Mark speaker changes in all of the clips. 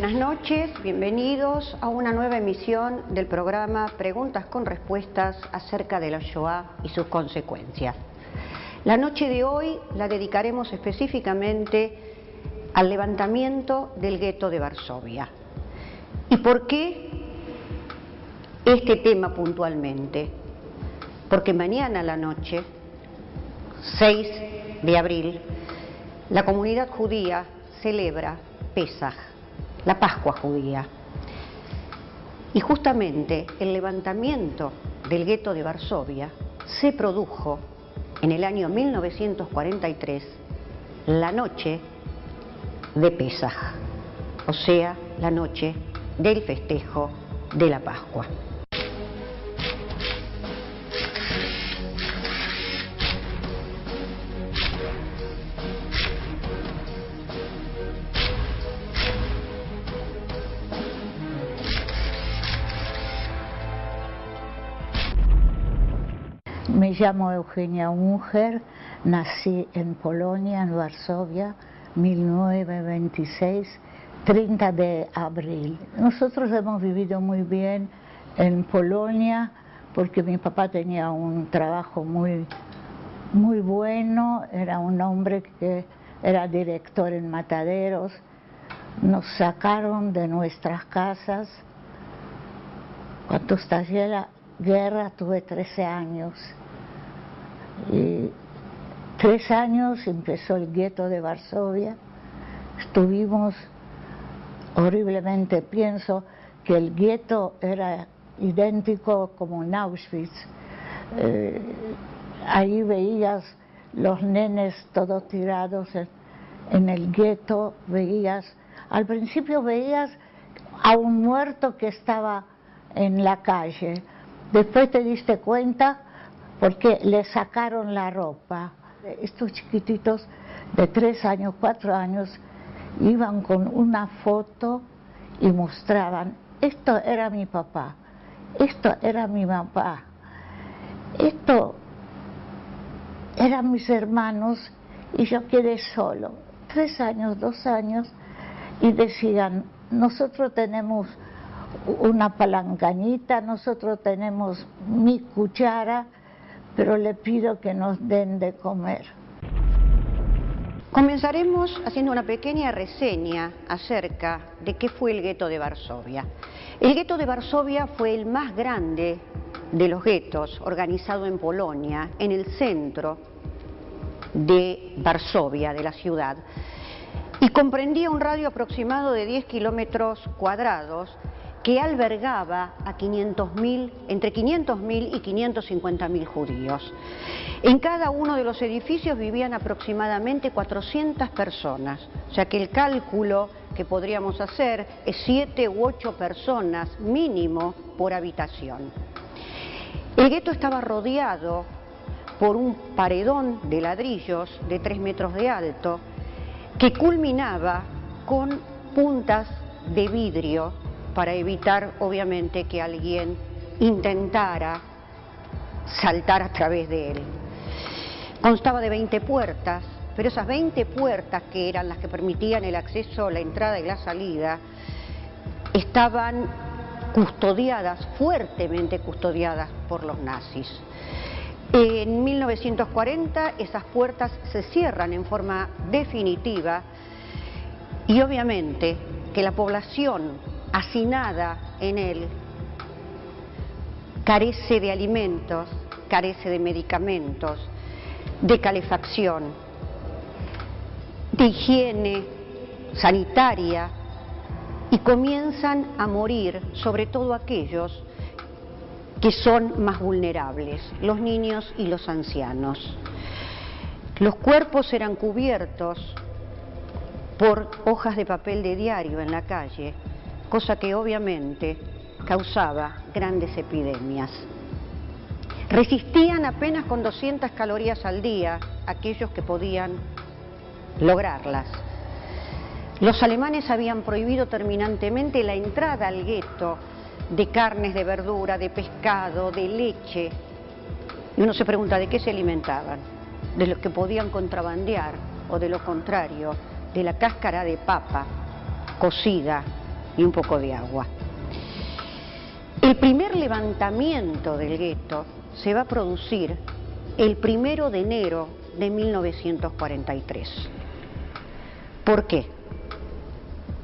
Speaker 1: Buenas noches, bienvenidos a una nueva emisión del programa Preguntas con Respuestas acerca de la Shoah y sus consecuencias. La noche de hoy la dedicaremos específicamente al levantamiento del gueto de Varsovia. ¿Y por qué este tema puntualmente? Porque mañana a la noche, 6 de abril, la comunidad judía celebra Pesaj, la Pascua judía. Y justamente el levantamiento del gueto de Varsovia se produjo en el año 1943, la noche de Pesaj, o sea, la noche del festejo de la Pascua.
Speaker 2: Me llamo Eugenia Unger, nací en Polonia, en Varsovia, 1926, 30 de abril. Nosotros hemos vivido muy bien en Polonia porque mi papá tenía un trabajo muy bueno, era un hombre que era director en mataderos. Nos sacaron de nuestras casas. Cuando estalló la guerra tuve 13 años. Y 3 años empezó el gueto de Varsovia. Estuvimos horriblemente, pienso que el gueto era idéntico como en Auschwitz. Ahí veías los nenes todos tirados en el gueto, al principio veías a un muerto que estaba en la calle, después te diste cuenta porque le sacaron la ropa. Estos chiquititos de 3 años, 4 años, iban con una foto y mostraban, esto era mi papá, esto era mi mamá, esto eran mis hermanos y yo quedé solo. 3 años, 2 años, y decían, nosotros tenemos una palanganita, nosotros tenemos mi cuchara, pero le pido que nos den de comer.
Speaker 1: Comenzaremos haciendo una pequeña reseña acerca de qué fue el gueto de Varsovia. El gueto de Varsovia fue el más grande de los guetos organizado en Polonia, en el centro de Varsovia, de la ciudad, y comprendía un radio aproximado de 10 kilómetros cuadrados que albergaba a entre 500.000 y 550.000 judíos. En cada uno de los edificios vivían aproximadamente 400 personas, o sea que el cálculo que podríamos hacer es 7 u 8 personas mínimo por habitación. El gueto estaba rodeado por un paredón de ladrillos de 3 metros de alto que culminaba con puntas de vidrio para evitar, obviamente, que alguien intentara saltar a través de él. Constaba de 20 puertas, pero esas 20 puertas, que eran las que permitían el acceso, la entrada y la salida, estaban custodiadas, fuertemente custodiadas por los nazis. En 1940 esas puertas se cierran en forma definitiva y obviamente que la población hacinada en él carece de alimentos, carece de medicamentos, de calefacción, de higiene sanitaria, y comienzan a morir sobre todo aquellos que son más vulnerables, los niños y los ancianos. Los cuerpos eran cubiertos por hojas de papel de diario en la calle, cosa que obviamente causaba grandes epidemias. Resistían apenas con 200 calorías al día aquellos que podían lograrlas. Los alemanes habían prohibido terminantemente la entrada al gueto de carnes, de verdura, de pescado, de leche. Y uno se pregunta, ¿de qué se alimentaban? De los que podían contrabandear, o de lo contrario, de la cáscara de papa cocida y un poco de agua. El primer levantamiento del gueto se va a producir el 1 de enero de 1943. ¿Por qué?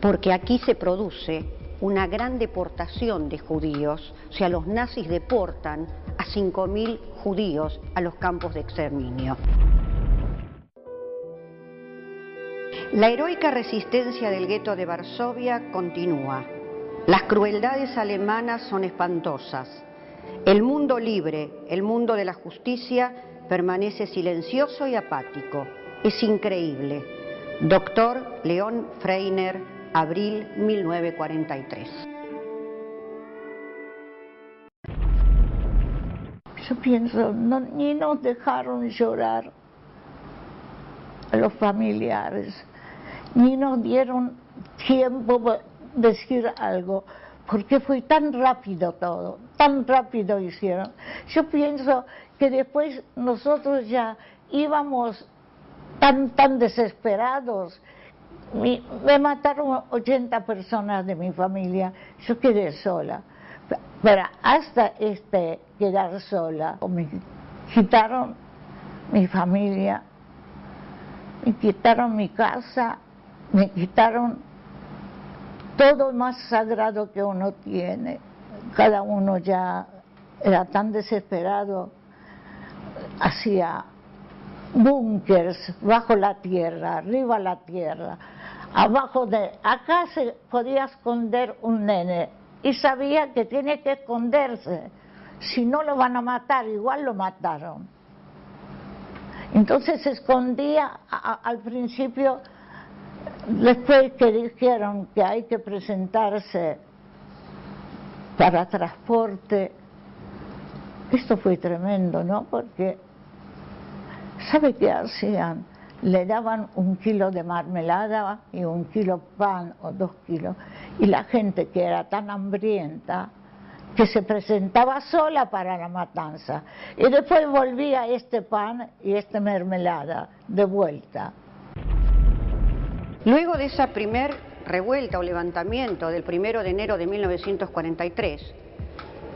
Speaker 1: Porque aquí se produce una gran deportación de judíos, o sea, los nazis deportan a 5.000 judíos a los campos de exterminio. La heroica resistencia del gueto de Varsovia continúa. Las crueldades alemanas son espantosas. El mundo libre, el mundo de la justicia, permanece silencioso y apático. Es increíble. Doctor León Freiner, abril 1943.
Speaker 2: Yo pienso, ni nos dejaron llorar a los familiares, ni nos dieron tiempo para decir algo, porque fue tan rápido todo, tan rápido hicieron. Yo pienso que después nosotros ya íbamos tan desesperados. Me mataron 80 personas de mi familia, yo quedé sola. Pero hasta quedar sola, me quitaron mi familia, me quitaron mi casa, me quitaron todo más sagrado que uno tiene. Cada uno ya era tan desesperado, hacía búnkers bajo la tierra, arriba la tierra, acá se podía esconder un nene y sabía que tiene que esconderse, si no lo van a matar, igual lo mataron. Entonces se escondía al principio. Después que dijeron que hay que presentarse para transporte, esto fue tremendo, ¿no? Porque, ¿sabe qué hacían? Le daban 1 kilo de marmelada y 1 kilo pan o 2 kilos, y la gente que era tan hambrienta que se presentaba sola para la matanza, y después volvía este pan y esta mermelada de vuelta.
Speaker 1: Luego de esa primer revuelta o levantamiento del 1 de enero de 1943,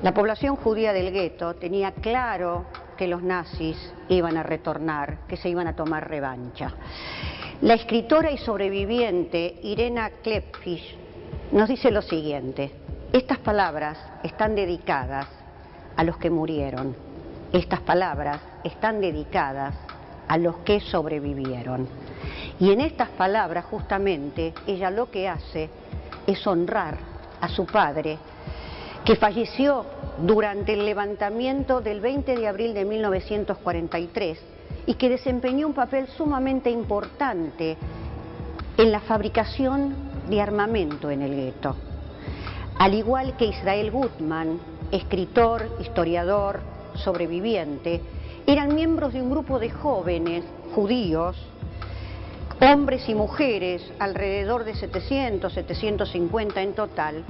Speaker 1: la población judía del gueto tenía claro que los nazis iban a retornar, que se iban a tomar revancha. La escritora y sobreviviente Irena Klepfish nos dice lo siguiente: estas palabras están dedicadas a los que murieron, estas palabras están dedicadas a los que sobrevivieron. Y en estas palabras justamente ella lo que hace es honrar a su padre, que falleció durante el levantamiento del 20 de abril de 1943 y que desempeñó un papel sumamente importante en la fabricación de armamento en el gueto. Al igual que Israel Gutman, escritor, historiador, sobreviviente, eran miembros de un grupo de jóvenes judíos, hombres y mujeres, alrededor de 700, 750 en total,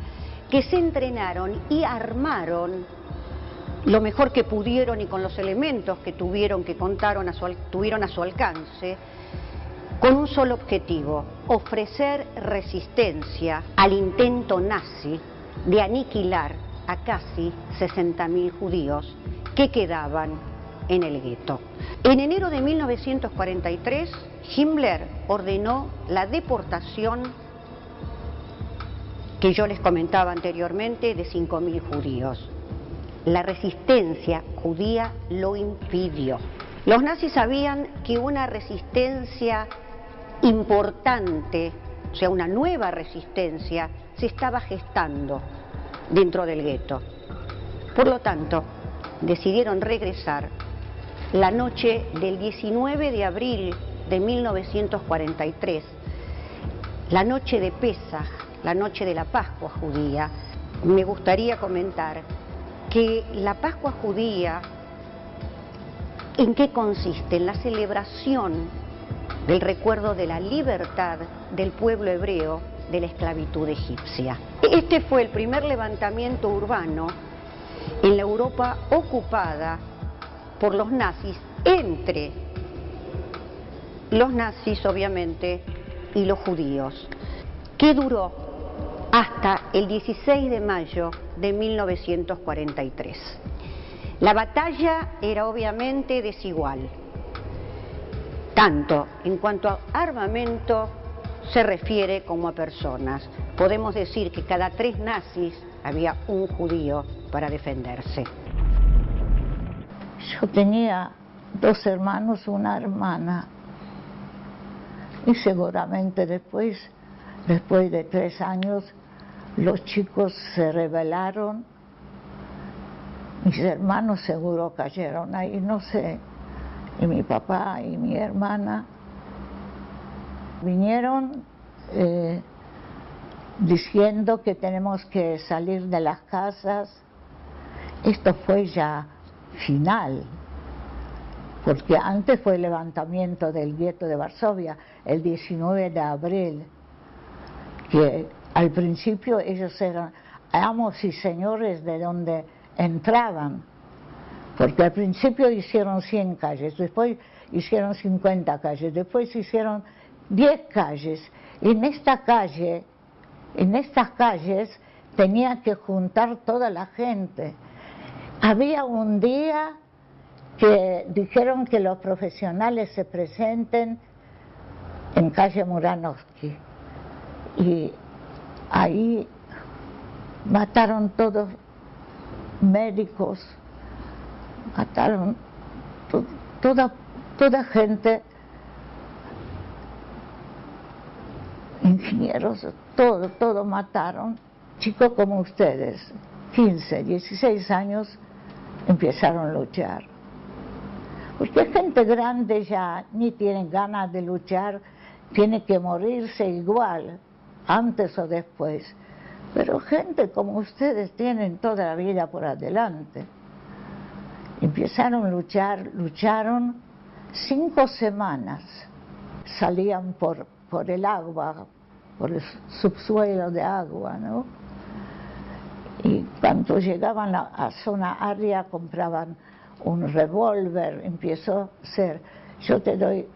Speaker 1: que se entrenaron y armaron lo mejor que pudieron y con los elementos que tuvieron a su alcance, con un solo objetivo: ofrecer resistencia al intento nazi de aniquilar a casi 60.000 judíos que quedaban en el gueto. En enero de 1943, Himmler ordenó la deportación, que yo les comentaba anteriormente, de 5.000 judíos. La resistencia judía lo impidió. Los nazis sabían que una resistencia importante, o sea, una nueva resistencia, se estaba gestando dentro del gueto. Por lo tanto, decidieron regresar la noche del 19 de abril de 1943, la noche de Pesaj, la noche de la Pascua judía. Me gustaría comentar que la Pascua judía, ¿en qué consiste? En la celebración del recuerdo de la libertad del pueblo hebreo de la esclavitud egipcia. Este fue el primer levantamiento urbano en la Europa ocupada por los nazis, entre los nazis obviamente y los judíos, que duró hasta el 16 de mayo de 1943. La batalla era obviamente desigual, tanto en cuanto a armamento se refiere como a personas. Podemos decir que cada 3 nazis había un judío para defenderse.
Speaker 2: Yo tenía 2 hermanos, una hermana, y seguramente después de 3 años, los chicos se rebelaron, mis hermanos seguro cayeron ahí, no sé, y mi papá y mi hermana vinieron diciendo que tenemos que salir de las casas. Esto fue ya final, porque antes fue el levantamiento del gueto de Varsovia, el 19 de abril, que al principio ellos eran amos y señores de donde entraban, porque al principio hicieron 100 calles, después hicieron 50 calles, después hicieron 10 calles, y en estas calles tenía que juntar toda la gente. Había un día que dijeron que los profesionales se presenten en calle Muranovsky, y ahí mataron todos médicos, mataron toda gente, ingenieros, todo mataron. Chicos como ustedes, 15, 16 años, empezaron a luchar. Porque gente grande ya ni tienen ganas de luchar, tiene que morirse igual, antes o después. Pero gente como ustedes tienen toda la vida por adelante. Empezaron a luchar, lucharon 5 semanas, salían por el agua, por el subsuelo de agua, ¿no? Y cuando llegaban a zona aria compraban un revólver, empezó a ser, yo te doy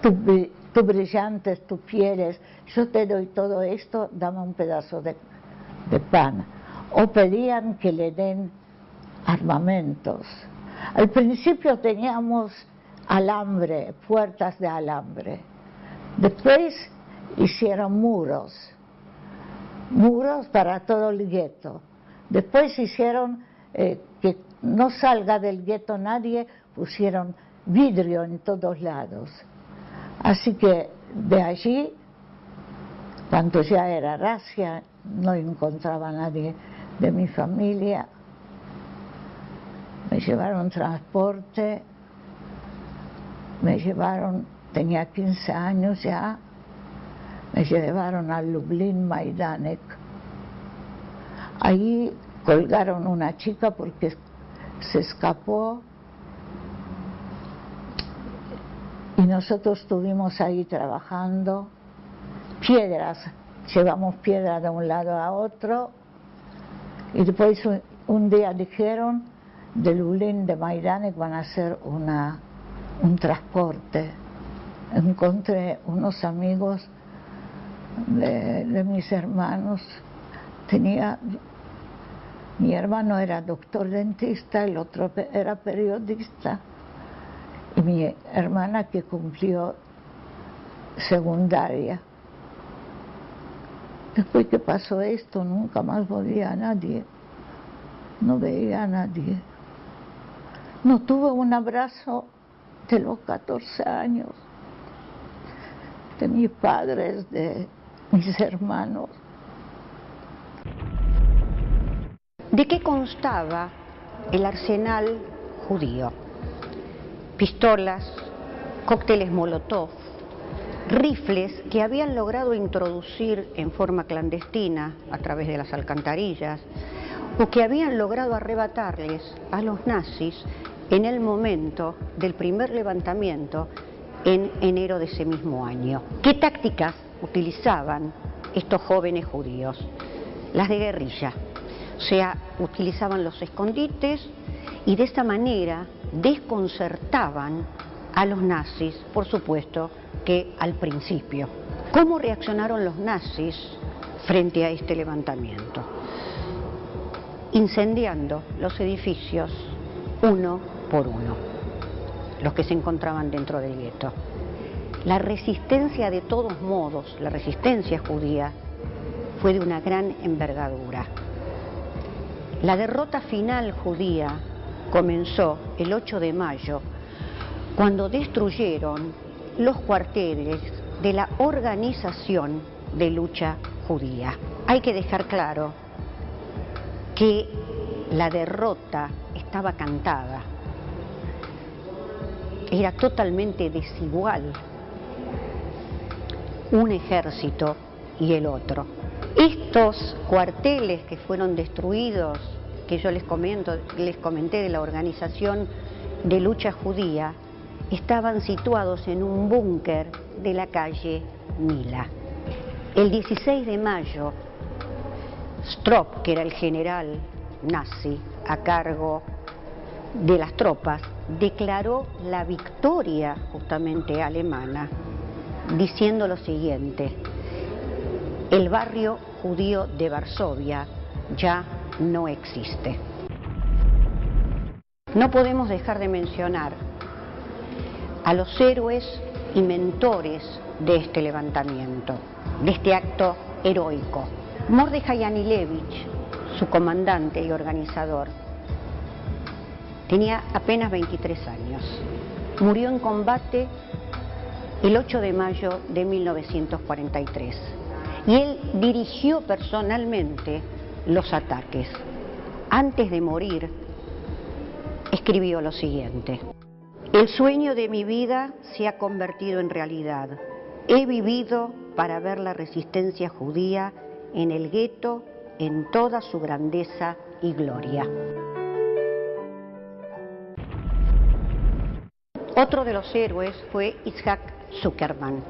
Speaker 2: tus brillantes, tus pieles, yo te doy todo esto, dame un pedazo de pan. O pedían que le den armamentos. Al principio teníamos alambre, puertas de alambre. Después hicieron muros para todo el gueto. Después hicieron que no salga del gueto nadie, pusieron vidrio en todos lados. Así que de allí, cuando ya era racia, no encontraba a nadie de mi familia. Me llevaron transporte, tenía 15 años ya, me llevaron a Lublin Majdanek. Ahí colgaron una chica porque se escapó y nosotros estuvimos ahí trabajando. Piedras, llevamos piedras de un lado a otro, y después un día dijeron de Lublin, de Majdanek, van a hacer un transporte. Encontré unos amigos de mis hermanos. Mi hermano era doctor dentista, el otro era periodista, y mi hermana que cumplió secundaria. Después que pasó esto, nunca más volvía a nadie, no veía a nadie. No tuve un abrazo de los 14 años, de mis padres, de mis hermanos.
Speaker 1: ¿De qué constaba el arsenal judío? Pistolas, cócteles Molotov, rifles que habían logrado introducir en forma clandestina a través de las alcantarillas, o que habían logrado arrebatarles a los nazis en el momento del primer levantamiento en enero de ese mismo año. ¿Qué tácticas utilizaban estos jóvenes judíos? Las de guerrilla. O sea, utilizaban los escondites y de esta manera desconcertaban a los nazis, por supuesto que al principio. ¿Cómo reaccionaron los nazis frente a este levantamiento? Incendiando los edificios uno por uno, los que se encontraban dentro del gueto. La resistencia, de todos modos, la resistencia judía, fue de una gran envergadura. La derrota final judía comenzó el 8 de mayo, cuando destruyeron los cuarteles de la Organización de Lucha Judía. Hay que dejar claro que la derrota estaba cantada, era totalmente desigual un ejército y el otro. Estos cuarteles que fueron destruidos, que yo les comenté de la Organización de Lucha Judía, estaban situados en un búnker de la calle Mila. El 16 de mayo, Stroop, que era el general nazi a cargo de las tropas, declaró la victoria justamente alemana, diciendo lo siguiente: el barrio judío de Varsovia ya no existe. No podemos dejar de mencionar a los héroes y mentores de este levantamiento, de este acto heroico. Mordechai Anilevich, su comandante y organizador, tenía apenas 23 años. Murió en combate el 8 de mayo de 1943 y él dirigió personalmente los ataques. Antes de morir, escribió lo siguiente: el sueño de mi vida se ha convertido en realidad. He vivido para ver la resistencia judía en el gueto en toda su grandeza y gloria. Otro de los héroes fue Itzhak Zuckerman.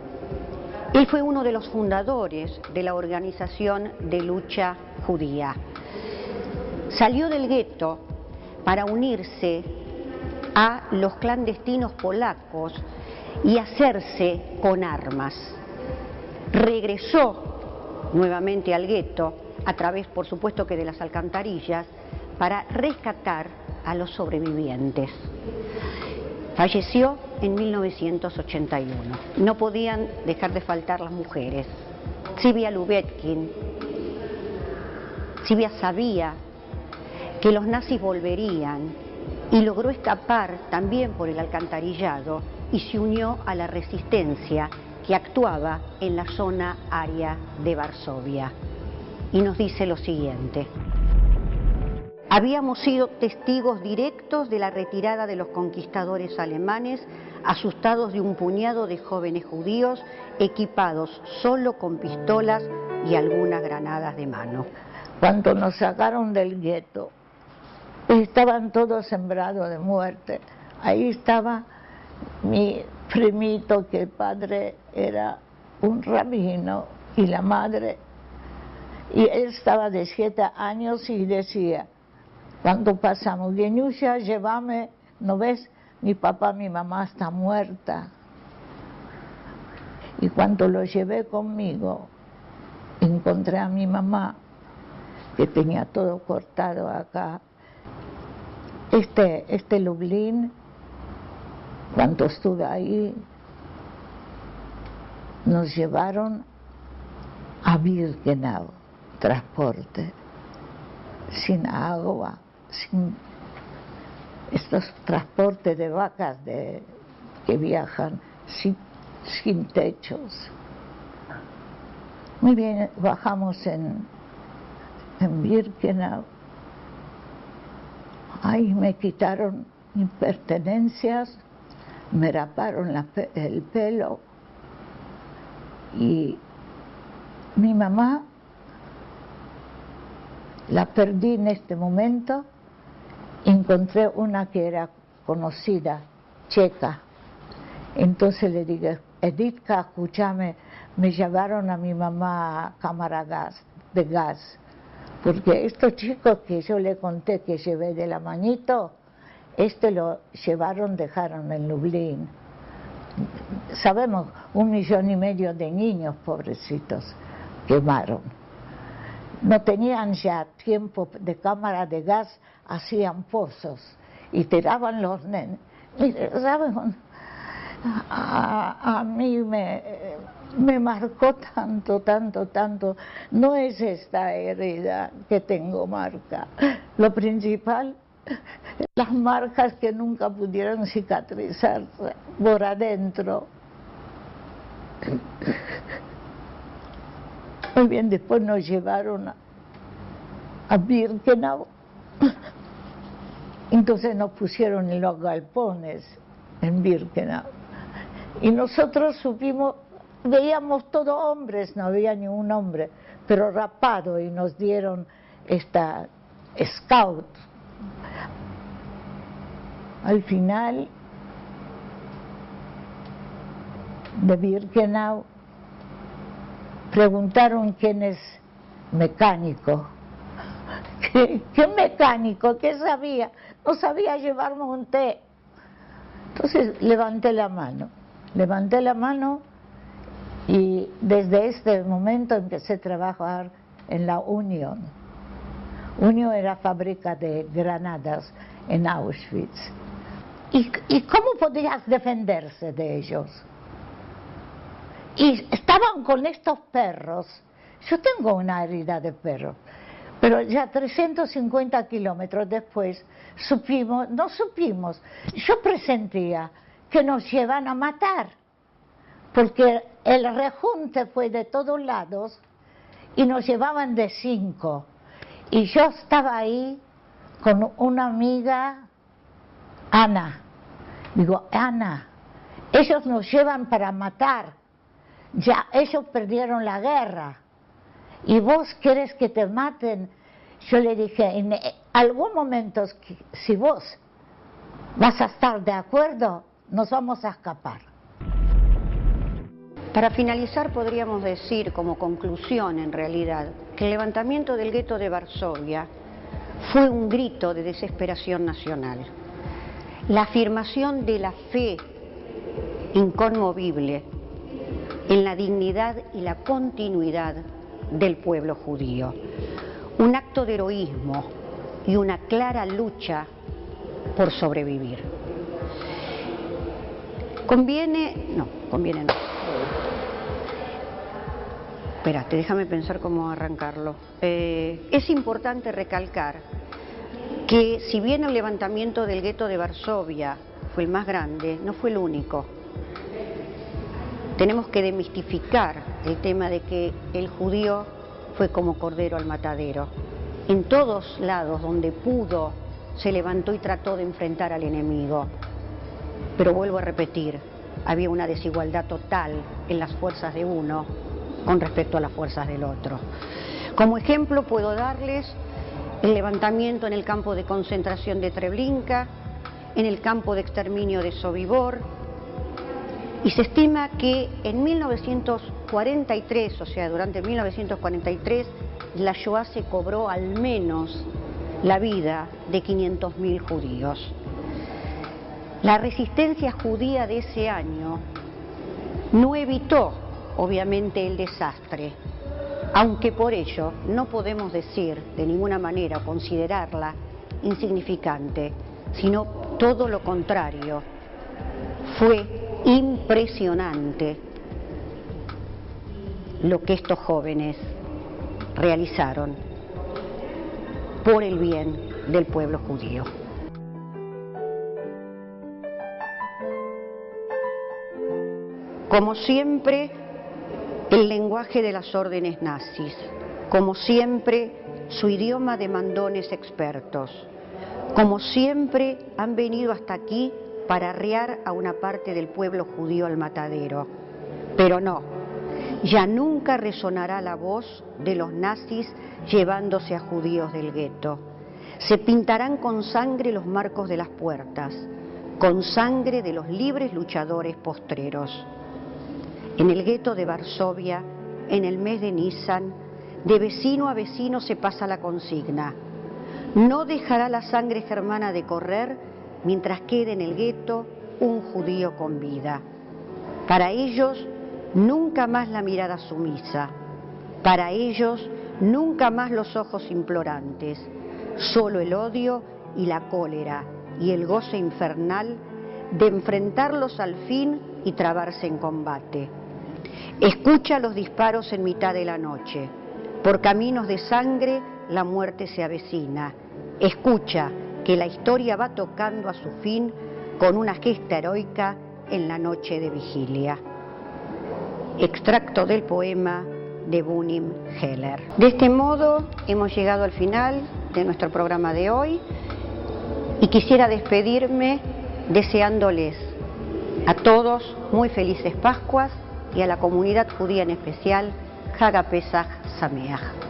Speaker 1: Él fue uno de los fundadores de la Organización de Lucha Judía. Salió del gueto para unirse a los clandestinos polacos y hacerse con armas. Regresó nuevamente al gueto, a través, por supuesto, que de las alcantarillas, para rescatar a los sobrevivientes. Falleció en 1981. No podían dejar de faltar las mujeres. Zivia Lubetkin. Zivia sabía que los nazis volverían y logró escapar también por el alcantarillado y se unió a la resistencia que actuaba en la zona área de Varsovia. Y nos dice lo siguiente: habíamos sido testigos directos de la retirada de los conquistadores alemanes, asustados de un puñado de jóvenes judíos equipados solo con pistolas y algunas granadas de mano.
Speaker 2: Cuando nos sacaron del gueto, estaban todos sembrados de muerte. Ahí estaba mi primito, que el padre era un rabino y la madre, y él estaba de 7 años y decía, cuando pasamos, Geniusha, llévame, ¿no ves? Mi papá, mi mamá está muerta. Y cuando lo llevé conmigo, encontré a mi mamá, que tenía todo cortado acá. Este Lublin, cuando estuve ahí, nos llevaron a Birkenau, transporte, sin agua, sin estos transportes de vacas que viajan sin techos. Muy bien, bajamos en Birkenau. Ahí me quitaron mis pertenencias, me raparon el pelo y mi mamá la perdí en este momento. Encontré una que era conocida, checa. Entonces le dije, Editka, escúchame, me llevaron a mi mamá a cámara de gas, porque estos chicos que yo le conté que llevé de la manito, lo llevaron, dejaron en Lublin. sabemos, 1,5 millones de niños pobrecitos quemaron. No tenían ya tiempo de cámara de gas, hacían pozos y tiraban los nenes. Mire, ¿saben? A mí me marcó tanto, tanto, tanto. No es esta herida que tengo marca. Lo principal, las marcas que nunca pudieron cicatrizarse por adentro. Muy bien, después nos llevaron a Birkenau. Entonces nos pusieron en los galpones en Birkenau. Y nosotros supimos, veíamos todos hombres, no había ni un hombre, pero rapado, y nos dieron esta scout. Al final de Birkenau preguntaron quién es mecánico. ¿Qué mecánico? ¿Qué sabía? No sabía llevarme un té. Entonces levanté la mano y desde este momento empecé a trabajar en la Unión. Unión era fábrica de granadas en Auschwitz. ¿Y cómo podías defenderse de ellos? Y estaban con estos perros. Yo tengo una herida de perro, pero ya 350 kilómetros después no supimos, yo presentía que nos llevan a matar, porque el rejunte fue de todos lados y nos llevaban de 5. Y yo estaba ahí con una amiga, Ana. Digo, Ana, ellos nos llevan para matar, ya ellos perdieron la guerra y vos querés que te maten. Yo le dije, en algún momento, si vos vas a estar de acuerdo, nos vamos a escapar.
Speaker 1: Para finalizar, podríamos decir, como conclusión en realidad, que el levantamiento del gueto de Varsovia fue un grito de desesperación nacional. La afirmación de la fe inconmovible en la dignidad y la continuidad del pueblo judío. Un acto de heroísmo y una clara lucha por sobrevivir. Conviene no. Espérate, déjame pensar cómo arrancarlo. Es importante recalcar que si bien el levantamiento del gueto de Varsovia fue el más grande, no fue el único. Tenemos que demistificar el tema de que el judío fue como cordero al matadero. En todos lados donde pudo, se levantó y trató de enfrentar al enemigo. Pero vuelvo a repetir, había una desigualdad total en las fuerzas de uno con respecto a las fuerzas del otro. Como ejemplo puedo darles el levantamiento en el campo de concentración de Treblinka, en el campo de exterminio de Sobibor, y se estima que en 1943, o sea, durante 1943, la Shoah se cobró al menos la vida de 500.000 judíos. La resistencia judía de ese año no evitó, obviamente, el desastre, aunque por ello no podemos decir de ninguna manera o considerarla insignificante, sino todo lo contrario. Fue impresionante lo que estos jóvenes realizaron por el bien del pueblo judío. Como siempre, el lenguaje de las órdenes nazis, como siempre, su idioma de mandones expertos, como siempre han venido hasta aquí para arrear a una parte del pueblo judío al matadero. Pero no, ya nunca resonará la voz de los nazis llevándose a judíos del gueto. Se pintarán con sangre los marcos de las puertas, con sangre de los libres luchadores postreros. En el gueto de Varsovia, en el mes de Nisan, de vecino a vecino se pasa la consigna: no dejará la sangre germana de correr mientras quede en el gueto un judío con vida. Para ellos, nunca más la mirada sumisa. Para ellos, nunca más los ojos implorantes. Solo el odio y la cólera y el goce infernal de enfrentarlos al fin y trabarse en combate. Escucha los disparos en mitad de la noche. Por caminos de sangre la muerte se avecina. Escucha que la historia va tocando a su fin con una gesta heroica en la noche de vigilia. Extracto del poema de Bunim Heller. De este modo hemos llegado al final de nuestro programa de hoy y quisiera despedirme deseándoles a todos muy felices Pascuas y a la comunidad judía en especial, Hag HaPesach Sameach.